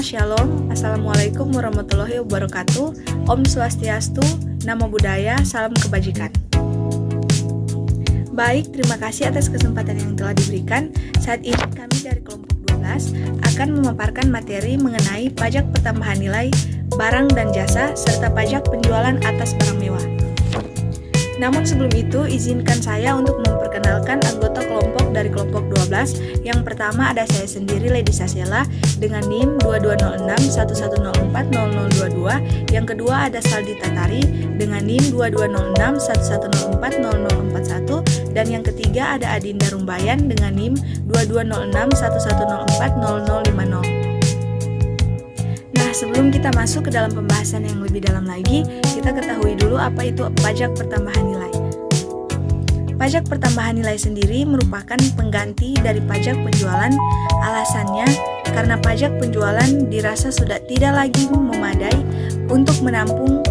Shalom, Assalamualaikum warahmatullahi wabarakatuh. Om Swastiastu, Namo Buddhaya, Salam Kebajikan. Baik, terima kasih atas kesempatan yang telah diberikan. Saat ini kami dari kelompok 12 akan memaparkan materi mengenai pajak pertambahan nilai barang dan jasa serta pajak penjualan atas barang mewah. Namun sebelum itu, izinkan saya untuk memperkenalkan anggota kelompok dari kelompok 12. Yang pertama ada saya sendiri, Lady Sasela, dengan NIM 220611040022. Yang kedua ada Saldi Tatari dengan NIM 220611040041. Dan yang ketiga ada Adinda Rumbayan dengan NIM 220611040050. Nah, sebelum kita masuk ke dalam pembahasan yang lebih dalam lagi, kita ketahui dulu apa itu pajak pertambahan nilai. Pajak pertambahan nilai sendiri merupakan pengganti dari pajak penjualan. Alasannya karena pajak penjualan dirasa sudah tidak lagi memadai untuk menampung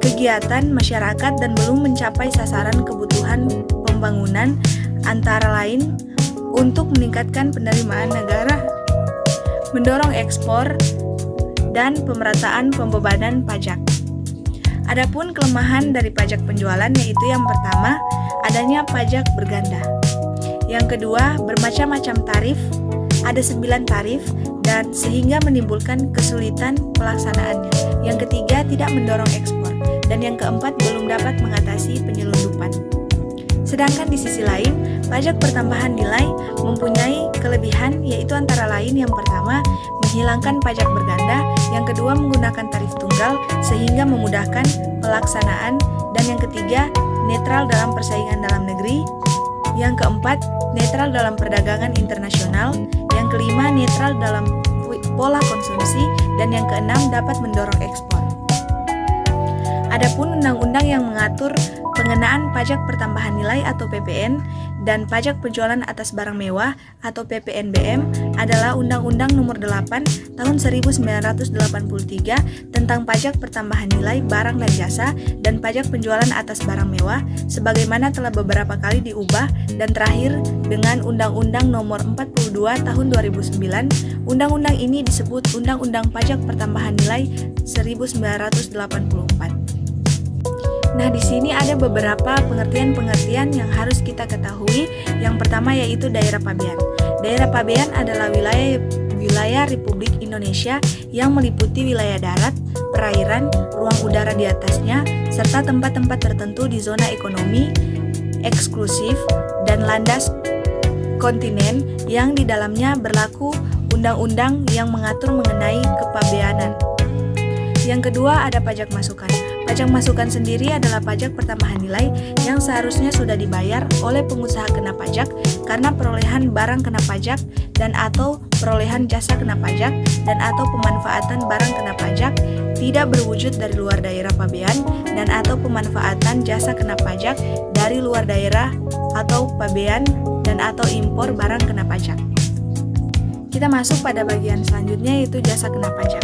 kegiatan masyarakat dan belum mencapai sasaran kebutuhan pembangunan, antara lain untuk meningkatkan penerimaan negara, mendorong ekspor, dan pemerataan pembebanan pajak. Adapun kelemahan dari pajak penjualan yaitu yang pertama, adanya pajak berganda. Yang kedua, bermacam-macam tarif, ada 9 tarif dan sehingga menimbulkan kesulitan pelaksanaannya. Yang ketiga, tidak mendorong ekspor. Dan yang keempat, belum dapat mengatasi penyelundupan. Sedangkan di sisi lain, pajak pertambahan nilai mempunyai kelebihan yaitu antara lain yang pertama, menghilangkan pajak berganda, yang kedua menggunakan tarif tunggal sehingga memudahkan pelaksanaan, dan yang ketiga netral dalam persaingan dalam negeri, yang keempat netral dalam perdagangan internasional, yang kelima netral dalam pola konsumsi, dan yang keenam dapat mendorong ekspor. Adapun undang-undang yang mengatur pengenaan pajak pertambahan nilai atau PPN dan pajak penjualan atas barang mewah atau PPNBM adalah Undang-Undang Nomor 8 Tahun 1983 tentang pajak pertambahan nilai barang dan jasa dan pajak penjualan atas barang mewah, sebagaimana telah beberapa kali diubah dan terakhir dengan Undang-Undang Nomor 42 Tahun 2009. Undang-undang ini disebut Undang-Undang Pajak Pertambahan Nilai 1984. Nah, di sini ada beberapa pengertian-pengertian yang harus kita ketahui. Yang pertama yaitu daerah pabean. Daerah pabean adalah wilayah Republik Indonesia yang meliputi wilayah darat, perairan, ruang udara di atasnya, serta tempat-tempat tertentu di zona ekonomi eksklusif dan landas kontinen yang di dalamnya berlaku undang-undang yang mengatur mengenai kepabeanan. Yang kedua ada pajak masukan. Pajak masukan sendiri adalah pajak pertambahan nilai yang seharusnya sudah dibayar oleh pengusaha kena pajak karena perolehan barang kena pajak dan atau perolehan jasa kena pajak dan atau pemanfaatan barang kena pajak tidak berwujud dari luar daerah pabean dan atau pemanfaatan jasa kena pajak dari luar daerah atau pabean dan atau impor barang kena pajak. Kita masuk pada bagian selanjutnya yaitu jasa kena pajak.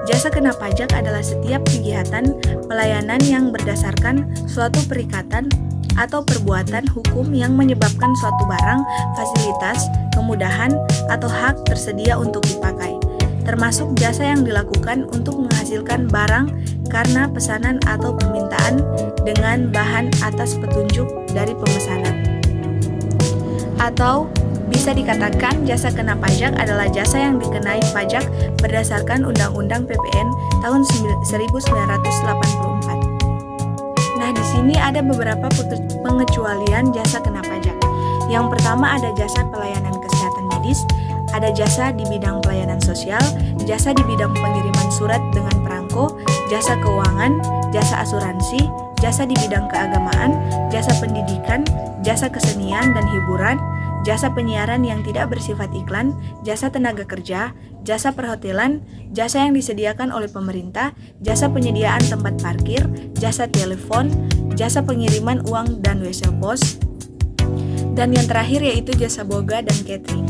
Jasa kena pajak adalah setiap kegiatan pelayanan yang berdasarkan suatu perikatan atau perbuatan hukum yang menyebabkan suatu barang, fasilitas, kemudahan, atau hak tersedia untuk dipakai, termasuk jasa yang dilakukan untuk menghasilkan barang karena pesanan atau permintaan dengan bahan atas petunjuk dari pemesanan. Atau bisa dikatakan jasa kena pajak adalah jasa yang dikenai pajak berdasarkan Undang-Undang PPN tahun 1984. Nah, di sini ada beberapa pengecualian jasa kena pajak. Yang pertama ada jasa pelayanan kesehatan medis, ada jasa di bidang pelayanan sosial, jasa di bidang pengiriman surat dengan perangko, jasa keuangan, jasa asuransi, jasa di bidang keagamaan, jasa pendidikan, jasa kesenian dan hiburan, jasa penyiaran yang tidak bersifat iklan, jasa tenaga kerja, jasa perhotelan, jasa yang disediakan oleh pemerintah, jasa penyediaan tempat parkir, jasa telepon, jasa pengiriman uang dan wesel pos, dan yang terakhir yaitu jasa boga dan catering.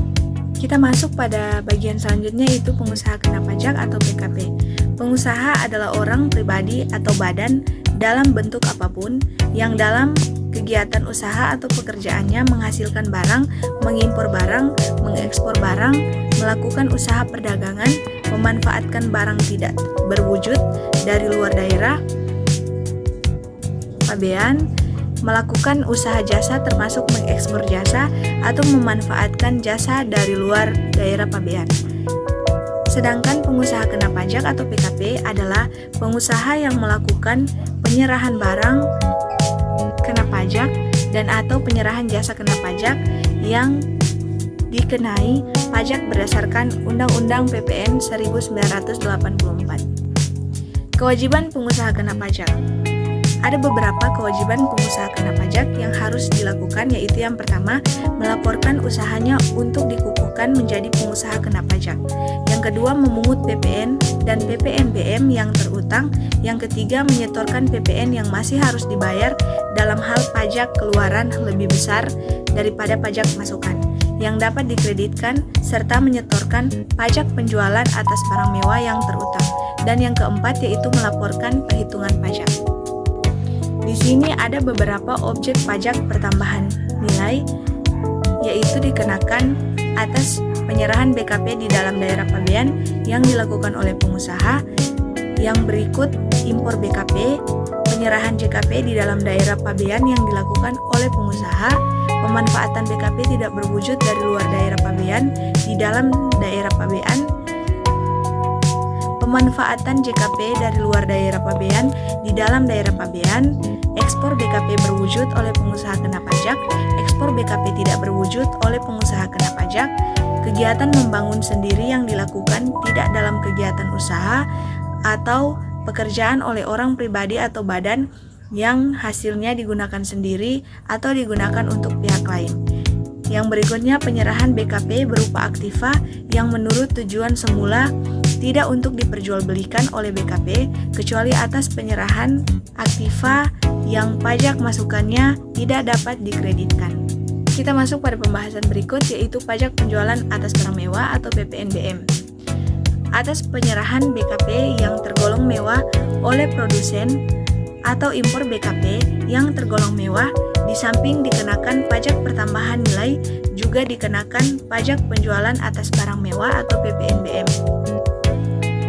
Kita masuk pada bagian selanjutnya yaitu pengusaha kena pajak atau PKP. Pengusaha adalah orang pribadi atau badan dalam bentuk apapun yang dalam kegiatan usaha atau pekerjaannya menghasilkan barang, mengimpor barang, mengekspor barang, melakukan usaha perdagangan, memanfaatkan barang tidak berwujud dari luar daerah pabean, melakukan usaha jasa termasuk mengekspor jasa atau memanfaatkan jasa dari luar daerah pabean. Sedangkan pengusaha kena pajak atau PKP adalah pengusaha yang melakukan penyerahan barang kena pajak dan atau penyerahan jasa kena pajak yang dikenai pajak berdasarkan Undang-Undang PPN 1984. Kewajiban pengusaha kena pajak. Ada beberapa kewajiban pengusaha kena pajak yang harus dilakukan, yaitu yang pertama, melaporkan usahanya untuk dikukuhkan menjadi pengusaha kena pajak. Yang kedua, memungut PPN dan PPNBM yang terutang. Yang ketiga, menyetorkan PPN yang masih harus dibayar dalam hal pajak keluaran lebih besar daripada pajak masukan yang dapat dikreditkan, serta menyetorkan pajak penjualan atas barang mewah yang terutang. Dan yang keempat yaitu melaporkan perhitungan pajak. Di sini ada beberapa objek pajak pertambahan nilai, yaitu dikenakan atas penyerahan BKP di dalam daerah pabean yang dilakukan oleh pengusaha. Yang berikut impor BKP, penyerahan JKP di dalam daerah pabean yang dilakukan oleh pengusaha, pemanfaatan BKP tidak berwujud dari luar daerah pabean di dalam daerah pabean, pemanfaatan JKP dari luar daerah pabean di dalam daerah pabean, ekspor BKP berwujud oleh pengusaha kena pajak, ekspor BKP tidak berwujud oleh pengusaha kena pajak, kegiatan membangun sendiri yang dilakukan tidak dalam kegiatan usaha atau pekerjaan oleh orang pribadi atau badan yang hasilnya digunakan sendiri atau digunakan untuk pihak lain. Yang berikutnya penyerahan BKP berupa aktiva yang menurut tujuan semula tidak untuk diperjualbelikan oleh BKP kecuali atas penyerahan aktiva yang pajak masukannya tidak dapat dikreditkan. Kita masuk pada pembahasan berikut, yaitu pajak penjualan atas barang mewah atau PPNBM. Atas penyerahan BKP yang tergolong mewah oleh produsen atau impor BKP yang tergolong mewah, di samping dikenakan pajak pertambahan nilai, juga dikenakan pajak penjualan atas barang mewah atau PPNBM.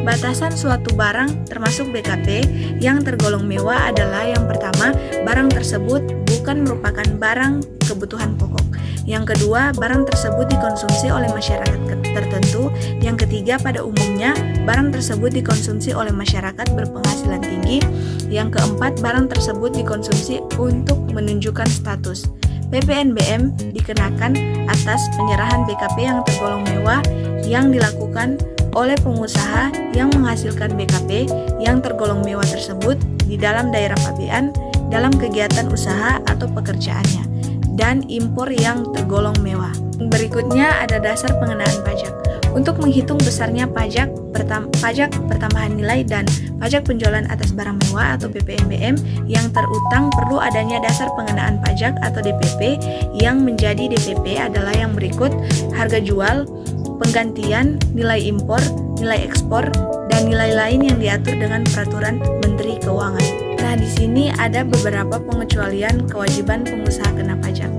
Batasan suatu barang termasuk BKP yang tergolong mewah adalah yang pertama, barang tersebut bukan merupakan barang kebutuhan pokok. Yang kedua, barang tersebut dikonsumsi oleh masyarakat tertentu. Yang ketiga, pada umumnya, barang tersebut dikonsumsi oleh masyarakat berpenghasilan tinggi. Yang keempat, barang tersebut dikonsumsi untuk menunjukkan status. PPNBM dikenakan atas penyerahan BKP yang tergolong mewah yang dilakukan oleh pengusaha yang menghasilkan BKP yang tergolong mewah tersebut di dalam daerah pabean dalam kegiatan usaha atau pekerjaannya, dan impor yang tergolong mewah. Berikutnya ada dasar pengenaan pajak. Untuk menghitung besarnya pajak pertambahan nilai dan pajak penjualan atas barang mewah atau PPNBM yang terutang, perlu adanya dasar pengenaan pajak atau DPP. Yang menjadi DPP adalah yang berikut: harga jual, penggantian, nilai impor, nilai ekspor, dan nilai lain yang diatur dengan peraturan Menteri Keuangan. Nah, di sini ada beberapa pengecualian kewajiban pengusaha kena pajak.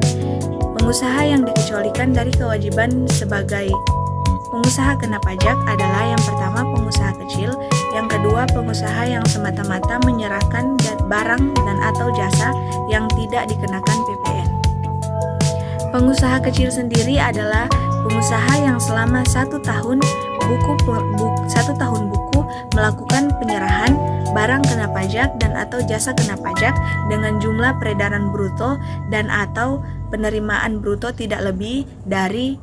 Pengusaha yang dikecualikan dari kewajiban sebagai pengusaha kena pajak adalah yang pertama, pengusaha kecil, yang kedua, pengusaha yang semata-mata menyerahkan barang dan atau jasa yang tidak dikenakan PPN. Pengusaha kecil sendiri adalah pengusaha yang selama 1 tahun buku melakukan penyerahan barang kena pajak dan atau jasa kena pajak dengan jumlah peredaran bruto dan atau penerimaan bruto tidak lebih dari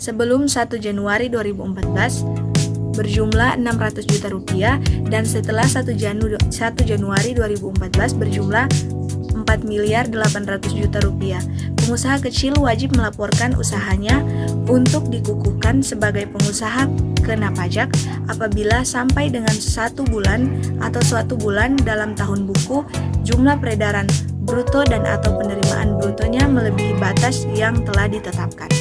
sebelum 1 Januari 2014 berjumlah 600 juta rupiah dan setelah 1 Januari 2014 berjumlah 4.800 juta rupiah. Pengusaha kecil wajib melaporkan usahanya untuk dikukuhkan sebagai pengusaha kena pajak apabila sampai dengan 1 bulan atau suatu bulan dalam tahun buku jumlah peredaran bruto dan atau penerimaan brutonya melebihi batas yang telah ditetapkan.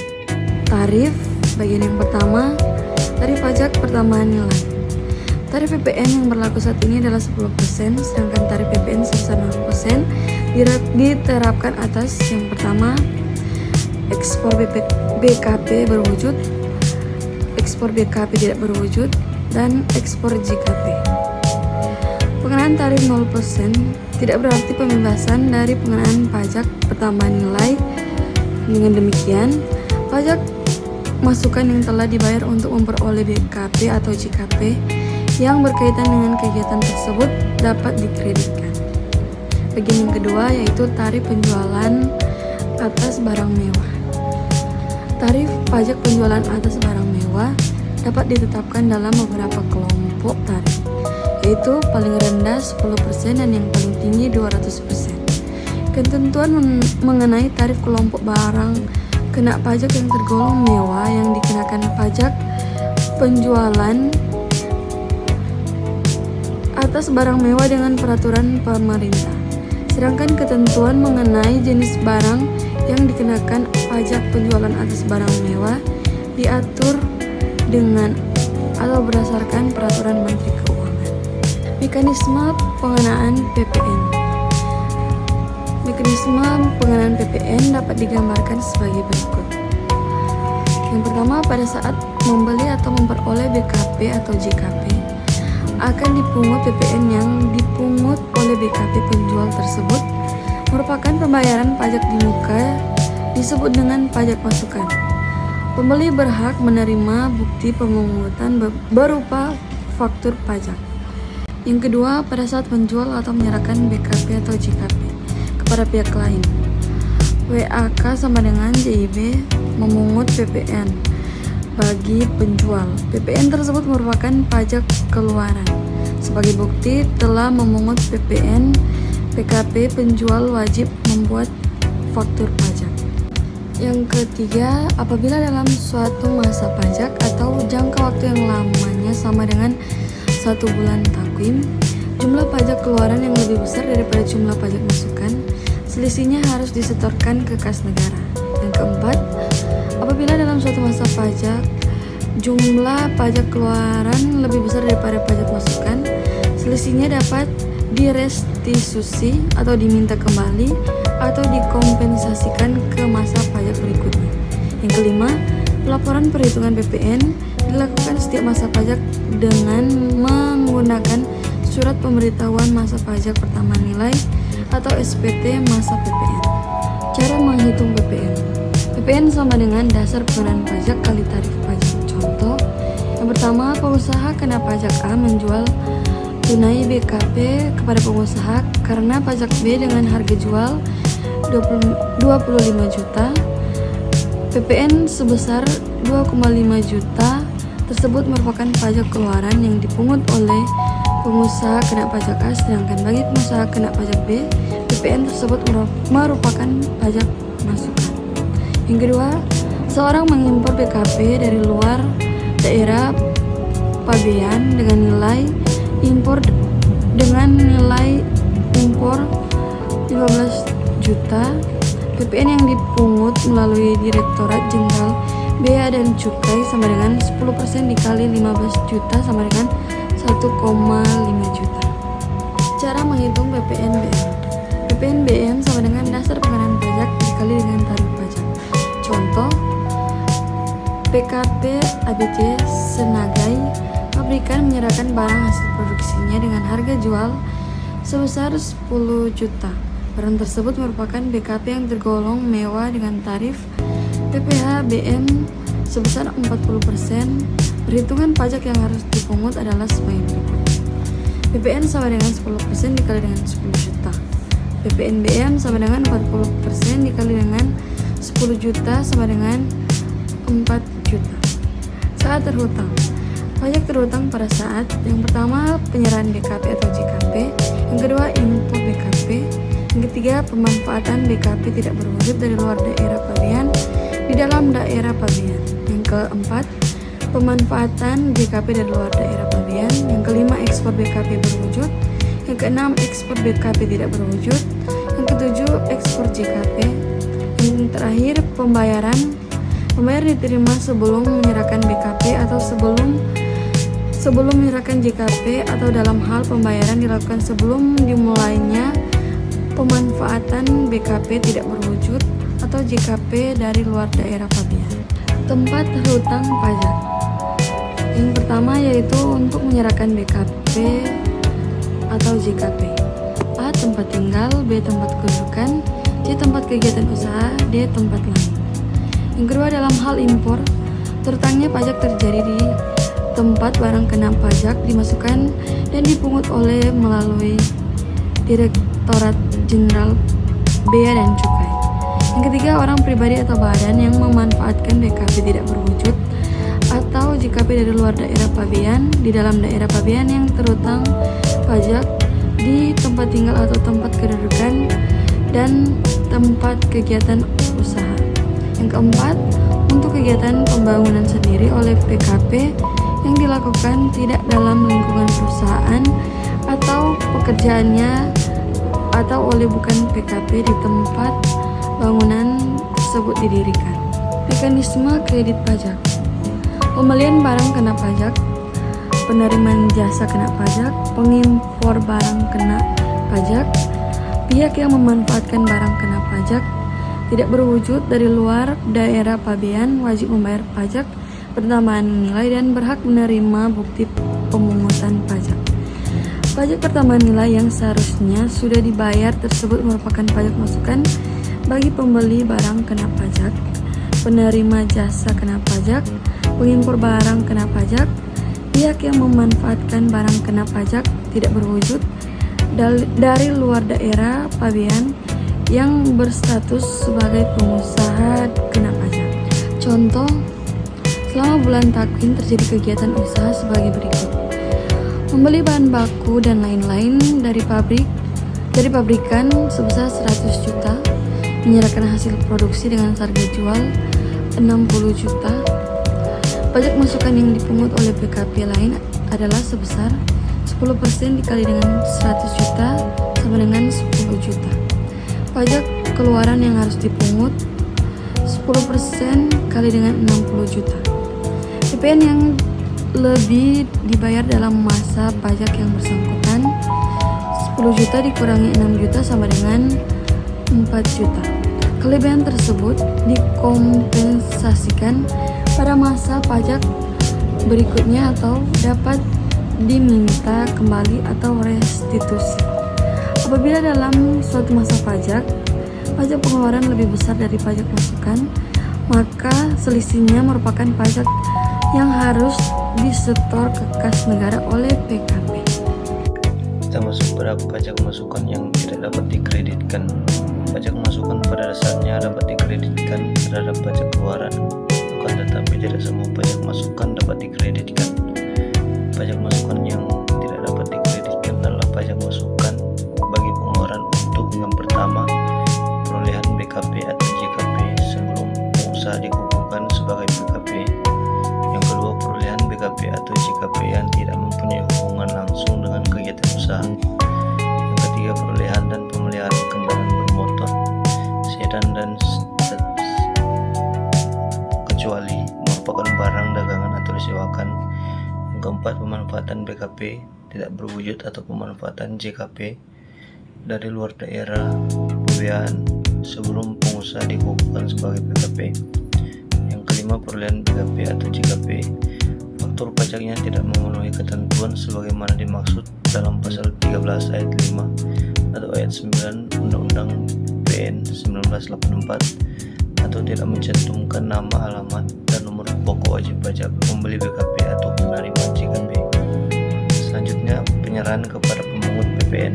Tarif bagian yang pertama, tarif pajak pertambahan nilai. Tarif PPN yang berlaku saat ini adalah 10%, sedangkan tarif PPN sebesar 0% diterapkan atas yang pertama, ekspor BKP berwujud, ekspor BKP tidak berwujud, dan ekspor JKP. Pengenaan tarif 0% tidak berarti pembebasan dari pengenaan pajak pertambahan nilai. Dengan demikian, pajak masukan yang telah dibayar untuk memperoleh BKP atau JKP yang berkaitan dengan kegiatan tersebut dapat dikreditkan. Bagian yang kedua yaitu tarif penjualan atas barang mewah. Tarif pajak penjualan atas barang mewah dapat ditetapkan dalam beberapa kelompok tarif, yaitu paling rendah 10% dan yang paling tinggi 200%. Ketentuan mengenai tarif kelompok barang kena pajak yang tergolong mewah yang dikenakan pajak penjualan atas barang mewah dengan peraturan pemerintah. Sedangkan ketentuan mengenai jenis barang yang dikenakan pajak penjualan atas barang mewah diatur dengan atau berdasarkan peraturan Menteri Keuangan. Mekanisme pengenaan PPN. Mekanisme pengenaan PPN dapat digambarkan sebagai berikut. Yang pertama, pada saat membeli atau memperoleh BKP atau JKP, akan dipungut PPN yang dipungut oleh BKP penjual tersebut merupakan pembayaran pajak di muka disebut dengan pajak masukan. Pembeli berhak menerima bukti pemungutan berupa faktur pajak. Yang kedua, pada saat menjual atau menyerahkan BKP atau JKP kepada pihak lain, WAK sama dengan JIB memungut PPN bagi penjual. PPN tersebut merupakan pajak keluaran. Sebagai bukti telah memungut PPN, PKP penjual wajib membuat faktur pajak. Yang ketiga, apabila dalam suatu masa pajak atau jangka waktu yang lamanya sama dengan 1 bulan takwim, jumlah pajak keluaran yang lebih besar daripada jumlah pajak masukan, selisihnya harus disetorkan ke kas negara. Yang keempat, apabila dalam suatu masa pajak jumlah pajak keluaran lebih besar daripada pajak masukan, selisihnya dapat direstitusi atau diminta kembali atau dikompensasikan ke masa pajak berikutnya. Yang kelima, pelaporan perhitungan PPN dilakukan setiap masa pajak dengan menggunakan surat pemberitahuan masa pajak pertambahan nilai atau SPT masa PPN. Cara menghitung PPN. PPN sama dengan dasar pengenaan pajak kali tarif pajak. Contoh, yang pertama, pengusaha kena pajak A menjual tunai BKP kepada pengusaha karena pajak B dengan harga jual 25 juta, PPN sebesar 2,5 juta tersebut merupakan pajak keluaran yang dipungut oleh pengusaha kena pajak A, sedangkan bagi pengusaha kena pajak B, PPN tersebut merupakan pajak masukan. Yang kedua, seorang mengimpor BKP dari luar daerah pabean dengan nilai impor impor 15 juta. PPN yang dipungut melalui Direktorat Jenderal Bea dan Cukai sama dengan 10% dikali 15 juta sama dengan 1,5 juta. Cara menghitung PPN BM. PPN BM sama dengan dasar pengenaan pajak dikali dengan tarif pajak. Contoh, PKP ABC Senagai pabrikan menyerahkan barang hasil produksinya dengan harga jual sebesar 10 juta. Barang tersebut merupakan BKP yang tergolong mewah dengan tarif PPh BM sebesar 40%. Perhitungan pajak yang harus dipungut adalah sebagai berikut. PPN sama dengan 10% dikali dengan 10 juta. PPN BM sama dengan 40% dikali dengan 10 juta sama dengan 4 juta. Saat terhutang. Pajak terhutang pada saat yang pertama penyerahan BKP atau JKP, yang kedua impor BKP, yang ketiga pemanfaatan BKP tidak berwujud dari luar daerah pabean di dalam daerah pabean, yang keempat pemanfaatan BKP dari luar daerah pabean, yang kelima ekspor BKP berwujud, yang keenam ekspor BKP tidak berwujud, yang ketujuh ekspor JKP, yang terakhir pembayar diterima sebelum menyerahkan BKP atau sebelum menyerahkan JKP atau dalam hal pembayaran dilakukan sebelum dimulainya pemanfaatan BKP tidak berwujud atau JKP dari luar daerah pabean. Tempat terhutang pajak. Yang pertama yaitu untuk menyerahkan BKP atau JKP. A. Tempat tinggal, B. Tempat kedudukan, C. Tempat kegiatan usaha, D. Tempat lain. Yang kedua, dalam hal impor, terutangnya pajak terjadi di tempat barang kena pajak dimasukkan dan dipungut oleh melalui Direktorat Jenderal Bea dan Cukai. Yang ketiga, orang pribadi atau badan yang memanfaatkan BKP tidak berwujud atau JKP dari luar daerah pabean di dalam daerah pabean yang terutang pajak di tempat tinggal atau tempat kedudukan dan tempat kegiatan usaha. Yang keempat, untuk kegiatan pembangunan sendiri oleh PKP yang dilakukan tidak dalam lingkungan perusahaan atau pekerjaannya atau oleh bukan PKP di tempat bangunan tersebut didirikan. Mekanisme kredit pajak. Pembelian barang kena pajak, penerimaan jasa kena pajak, pengimpor barang kena pajak, pihak yang memanfaatkan barang kena pajak tidak berwujud dari luar daerah pabean wajib membayar pajak pertambahan nilai dan berhak menerima bukti pemungutan pajak. Pajak pertambahan nilai yang seharusnya sudah dibayar tersebut merupakan pajak masukan bagi pembeli barang kena pajak, penerima jasa kena pajak, pengimpor barang kena pajak, pihak yang memanfaatkan barang kena pajak tidak berwujud dari luar daerah pabean yang berstatus sebagai pengusaha kena pajak. Contoh, selama bulan takwin terjadi kegiatan usaha sebagai berikut: membeli bahan baku dan lain-lain dari pabrikan sebesar 100 juta, menyerahkan hasil produksi dengan harga jual 60 juta. Pajak masukan yang dipungut oleh PKP lain adalah sebesar 10% dikali dengan 100 juta sama dengan 10 juta. Pajak keluaran yang harus dipungut 10% kali dengan 60 juta. PPN yang lebih dibayar dalam masa pajak yang bersangkutan 10 juta dikurangi 6 juta sama dengan 4 juta. Kelebihan tersebut dikompensasikan pada masa pajak berikutnya atau dapat diminta kembali atau restitusi. Apabila dalam suatu masa pajak pengeluaran lebih besar dari pajak masukan, maka selisihnya merupakan pajak yang harus disetor ke kas negara oleh PKP. Kita masuk pada pajak masukan yang tidak dapat dikreditkan. Pajak masukan pada dasarnya dapat dikreditkan terhadap pajak keluaran, bukan tetapi tidak semua pajak masukan dapat dikreditkan. Pajak masukan yang tidak dapat dikreditkan adalah pajak masukan bagi pengeluaran untuk yang pertama, perolehan BKP atau JKP sebelum pengusaha dikukuhkan sebagai PKP. Yang kedua, perolehan BKP atau JKP yang tidak mempunyai hubungan langsung dengan kegiatan usaha. Yang ketiga, perolehan dan pemeliharaan kendaraan bermotor, sedan dan kecuali merupakan barang dagangan atau disewakan. Yang keempat, pemanfaatan BKP tidak berwujud atau pemanfaatan JKP dari luar daerah pabean sebelum pengusaha dikukuhkan sebagai PKP. Yang kelima, perolehan BKP atau JKP faktur pajaknya tidak memenuhi ketentuan sebagaimana dimaksud dalam pasal 13 ayat 5 atau ayat 9 Undang-Undang PN 1984 atau tidak mencantumkan nama, alamat, dan nomor pokok wajib pajak pembeli BKP atau penerima JKP. Selanjutnya, penyerahan kepada pemungut PPN.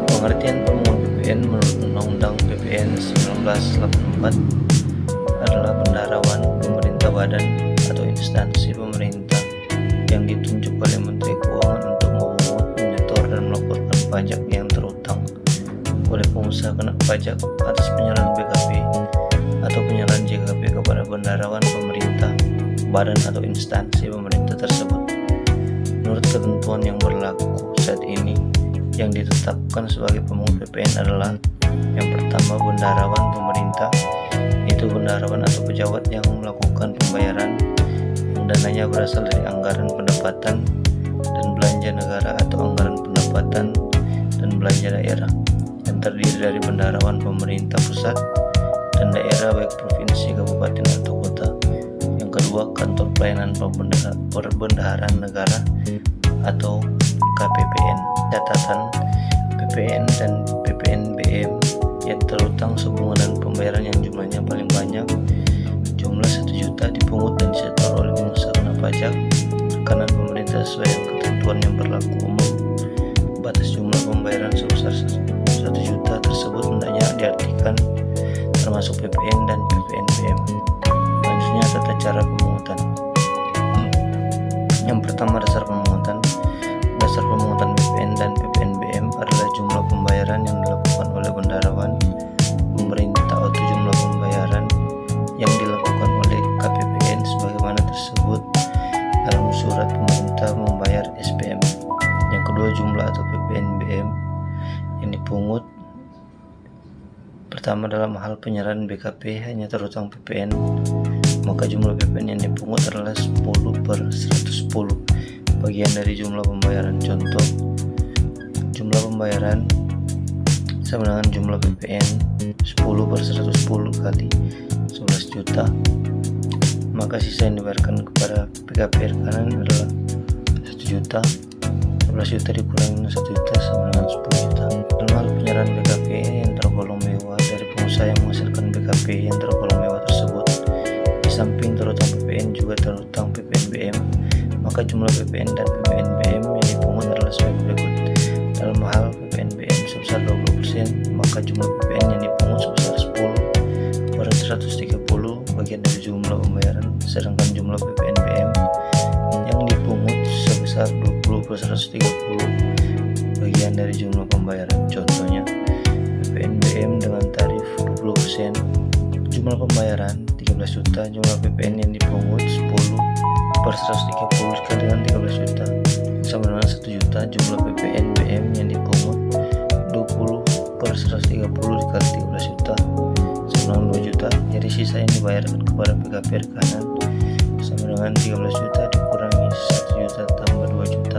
Pengertian pemungut PPN menurut Undang-Undang PPN 1984 adalah bendaharawan pemerintah badan atau instansi pemerintah yang ditunjuk oleh Menteri Keuangan untuk memungut, menyetor, dan melaporkan pajak yang terutang oleh pengusaha kena pajak atas penyerahan BKP atau penyerahan JKP kepada bendaharawan pemerintah, badan atau instansi pemerintah tersebut. Menurut ketentuan yang berlaku saat ini, yang ditetapkan sebagai pemungut PPN adalah yang pertama, bendaharawan pemerintah, yaitu bendaharawan atau pejabat yang melakukan pembayaran yang dananya berasal dari anggaran pendapatan dan belanja negara atau anggaran pendapatan dan belanja daerah, yang terdiri dari bendaharawan pemerintah pusat dan daerah baik provinsi, kabupaten, atau kota. Yang kedua, kedua, kantor pelayanan perbendaharaan negara atau KPPN. Catatan, PPN dan PPNBM yang terutang sehubungan dengan pembayaran yang jumlahnya paling banyak, jumlah 1 juta, dipungut dan disetor oleh pengusaha kena pajak rekanan pemerintah sesuai dengan ketentuan yang berlaku umum. Batas jumlah pembayaran sebesar 1 juta tersebut hendaknya diartikan termasuk PPN dan PPNBM. Selanjutnya, tata cara pemungutan. Yang pertama, dasar pemungutan. Dasar pemungutan PPN dan PPNBM adalah jumlah pembayaran yang dilakukan oleh bendaharawan pemerintah atau jumlah pembayaran yang dilakukan oleh KPPN sebagaimana tersebut dalam surat pemerintah membayar SPM. Yang kedua, jumlah atau PPNBM yang dipungut. Pertama, dalam hal penyerahan BKP hanya terutang PPN, maka jumlah PPN yang dipungut adalah 10/110 bagian dari jumlah pembayaran. Contoh, jumlah pembayaran sama dengan jumlah PPN 10/110 kali 11 juta, maka sisa yang dibayarkan kepada PKP rekanan adalah 1 juta. 11 juta dikurangi 1 juta sama dengan 10 juta. Dalam hal penyerahan BKP yang tergolong mewah dari pengusaha yang menghasilkan BKP yang tergolong mewah tersebut, di samping terutang PPN juga terutang PPNBM, maka jumlah PPN dan PPNBM yang dipungut adalah sebagai berikut. Dalam hal PPNBM sebesar 20%, maka jumlah PPN yang dipungut sebesar 10/130 bagian dari jumlah pembayaran, sedangkan jumlah PPNBM yang dipungut sebesar 20/130 bagian dari jumlah pembayaran. Contohnya, PPNBM dengan tarif 20%, jumlah pembayaran 13 juta, jumlah PPN yang dipungut 10/130 dikali dengan 13 juta sama dengan 1 juta, jumlah PPNBM yang dipungut 20/130 dikali 13 juta sama dengan 2 juta. Jadi sisa yang dibayarkan kepada PKP rekanan sama dengan 13 juta dikurangi 1 juta tambah 2 juta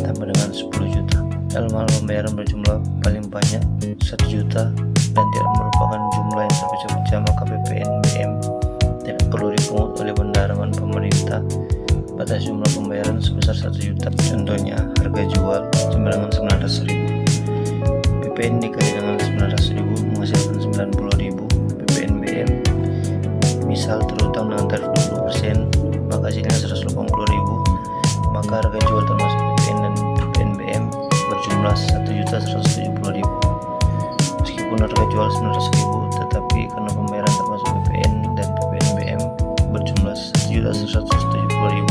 tambah dengan 10 juta. Dalam hal pembayaran berjumlah paling banyak 1 juta dan tidak merupakan jumlah yang terpecah-pecah, maka PPNBM tidak perlu dipungut oleh bendaharawan pemerintah. Batas jumlah pembayaran sebesar 1 juta. Contohnya, harga jual sama dengan 900.000. PPN dikali dengan 900.000 menghasilkan 90.000. PPNBM misal terutang dengan tarif 20%, maka hasilnya 180.000. Maka harga jual termasuk PPN dan PPNBM berjumlah 1.170.000. Meskipun harga jual 900.000, tetapi karena pembayaran termasuk PPN dan PPNBM berjumlah 1.170.000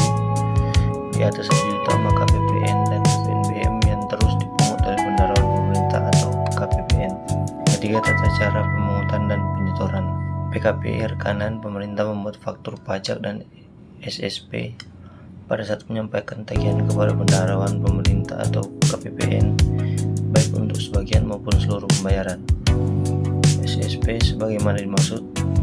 di atas 1 juta, maka PPN dan PPNBM yang terus dipungut oleh bendaharawan pemerintah atau KPPN. Ketiga, tata cara pemungutan dan penyetoran. PKP rekanan pemerintah membuat faktur pajak dan SSP pada saat menyampaikan tagihan kepada bendaharawan pemerintah atau KPPN, baik untuk sebagian maupun seluruh pembayaran. SSP sebagaimana dimaksud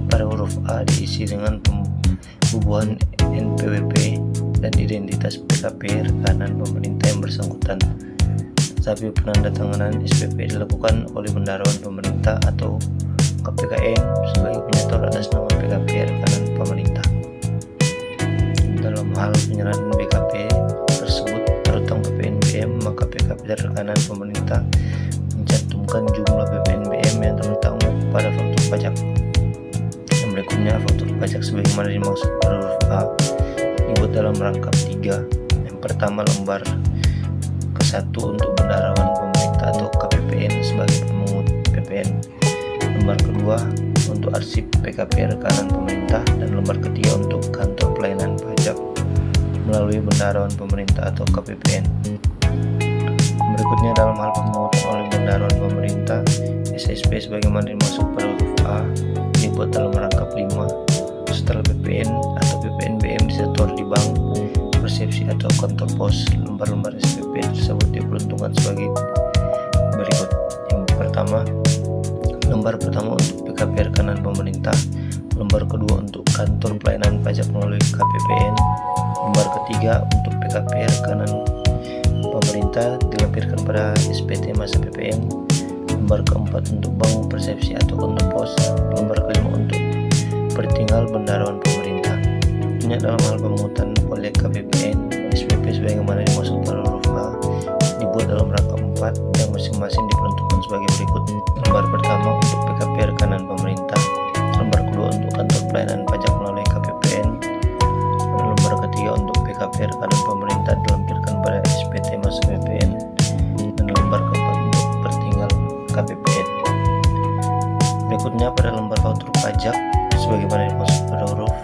pada huruf A diisi dengan pembubuhan NPWP dan identitas PKP rekanan pemerintah yang bersangkutan. Tetapi penandatanganan SPP dilakukan oleh bendaharawan pemerintah atau KPKN sebagai penyetor atas nama PKP rekanan pemerintah. Dalam hal penyerahan BKP tersebut terutang PPNBM, maka PKP rekanan pemerintah mencantumkan jumlah PPNBM yang terutang pada faktur pajak. Yang berikutnya, faktur pajak sebagaimana dimaksud pada huruf A dibuat dalam rangkap 3. Yang pertama, lembar ke-1 untuk bendaharawan pemerintah atau KPPN sebagai pemungut PPN. Lembar kedua untuk arsip PKP rekanan pemerintah, dan lembar ketiga untuk kantor pelayanan pajak melalui bendaharawan pemerintah atau KPPN. Berikutnya, dalam hal pemungutan oleh bendaharawan pemerintah, SSP sebagaimana dimaksud pada huruf A dibuat dalam rangkap 5. Setelah PPN atau PPNBM disetor di bank, persepsi atau kantor pos, lembar-lembar SPP tersebut diperuntukkan sebagai berikut. Yang pertama, lembar pertama untuk PKP rekanan pemerintah, lembar kedua untuk kantor pelayanan pajak melalui KPPN, lembar ketiga untuk PKP rekanan pemerintah dilampirkan pada SPT masa PPN, lembar keempat untuk bank persepsi atau kantor pos, lembar kelima untuk pertinggal bendaharawan pemerintah. Berikutnya dalam hal pemungutan oleh KPPN, SPP sebagaimana dimaksud pada huruf A dibuat dalam rangka 4 yang masing-masing diperuntukkan sebagai berikut. Lembar pertama untuk PKP rekanan pemerintah, lembar kedua untuk kantor pelayanan pajak melalui KPPN, lembar ketiga untuk PKP rekanan pemerintah dilampirkan pada SPT masa PPN, dan lembar keempat untuk pertinggal KPPN. Berikutnya pada lembar faktur pajak sebagaimana dimaksud pada huruf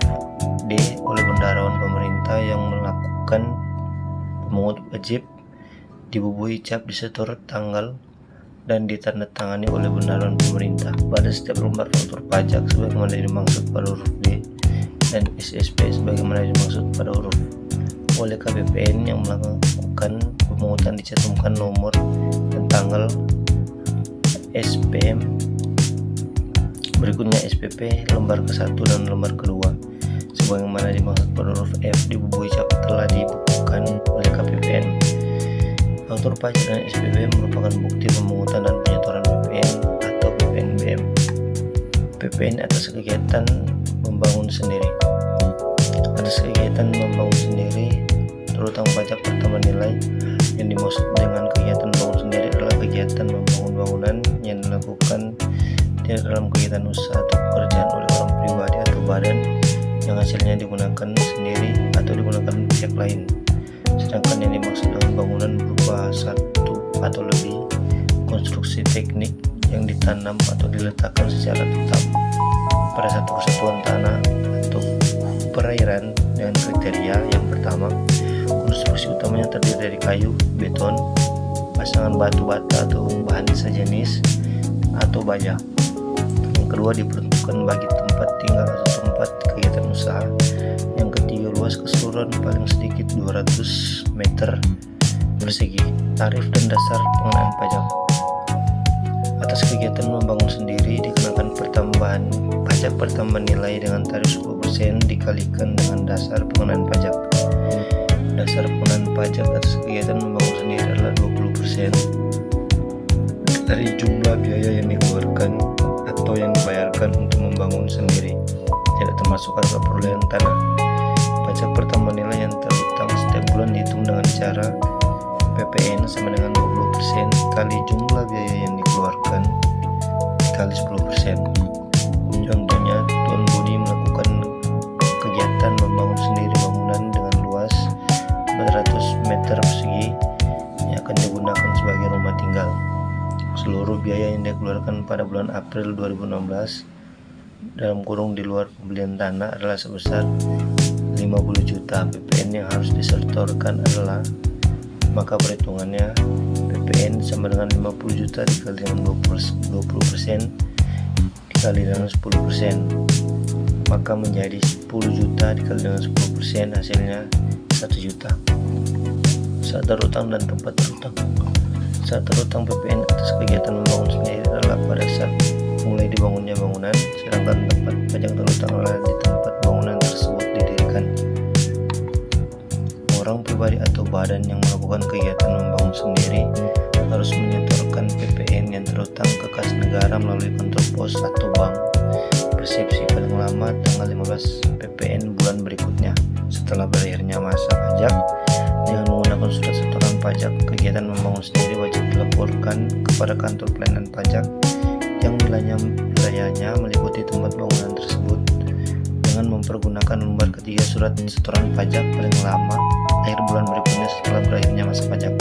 D oleh bendaharawan pemerintah yang melakukan pemungut wajib dibubuhi cap disetor tanggal dan ditandatangani oleh bendaharawan pemerintah pada setiap lembar faktur pajak sebagaimana dimaksud pada huruf D, dan SSP sebagaimana dimaksud pada huruf oleh KPPN yang melakukan pemungutan dicantumkan nomor dan tanggal SPM. Berikutnya SPP lembar ke-1 dan lembar kedua sebagaimana dimaksud pada huruf F dibubuhi cap telah dibukukan oleh KPPN. Faktur pajak dan SPP merupakan bukti pemungutan dan penyetoran PPN atau PPNBM. PPN atas kegiatan membangun sendiri. Atas kegiatan membangun sendiri, terutama pajak pertama nilai. Yang dimaksud dengan kegiatan membangun sendiri adalah kegiatan membangun bangunan yang dilakukan tidak dalam kegiatan usaha atau pekerjaan oleh orang pribadi atau badan yang hasilnya digunakan sendiri atau digunakan pihak lain. Sedangkan yang dimaksud dengan bangunan berupa satu atau lebih konstruksi teknik yang ditanam atau diletakkan secara tetap pada satu kesatuan tanah atau perairan dengan kriteria yang pertama, konstruksi utamanya terdiri dari kayu, beton, pasangan batu bata atau bahan sejenis atau baja. Yang kedua, diperuntukkan bagi tempat tinggal atau tempat kegiatan usaha. Yang ketiga, luas keseluruhan paling sedikit 200 meter persegi. Tarif dan dasar pengenaan pajak. Atas kegiatan membangun sendiri dikenakan pertambahan pajak pertambahan nilai dengan tarif 10% dikalikan dengan dasar pengenaan pajak. Dasar pengenaan pajak atas kegiatan membangun sendiri adalah 20% dari jumlah biaya yang dikeluarkan atau yang dibayarkan untuk membangun sendiri, tidak termasuk harga perolehan tanah. Pajak pertambahan nilai yang terutang setiap bulan dihitung dengan cara PPN sama dengan 20% kali jumlah biaya yang dikeluarkan dikali 10%. Contohnya, Tuan Budi melakukan kegiatan membangun sendiri bangunan dengan luas 400 meter persegi yang akan digunakan sebagai rumah tinggal. Seluruh biaya yang dikeluarkan pada bulan April 2016 dalam kurung di luar pembelian tanah adalah sebesar 50 juta. PPN yang harus disetorkan adalah, maka perhitungannya PPN sama dengan 50 juta dikali dengan 20% dikali dengan 10%, maka menjadi 10 juta dikali dengan 10% hasilnya 1 juta. Saat terutang dan tempat terutang. Saat terutang PPN atas kegiatan membangun sendiri adalah pada saat mulai dibangunnya bangunan, sedangkan tempat pajak terutang adalah di tempat bangunan tersebut didirikan. Orang pribadi atau badan yang melakukan kegiatan membangun sendiri harus menyetorkan PPN yang terutang ke kas negara melalui kantor pos atau bank persepsi paling lama tanggal 15 PPN bulan berikutnya setelah berakhirnya masa pajak. Dengan menggunakan surat setoran pajak, kegiatan membangun sendiri wajib dilaporkan kepada kantor pelayanan pajak yang wilayahnya meliputi tempat bangunan tersebut dengan mempergunakan lembar ketiga surat setoran pajak paling lama akhir bulan berikutnya setelah berakhirnya masa pajak.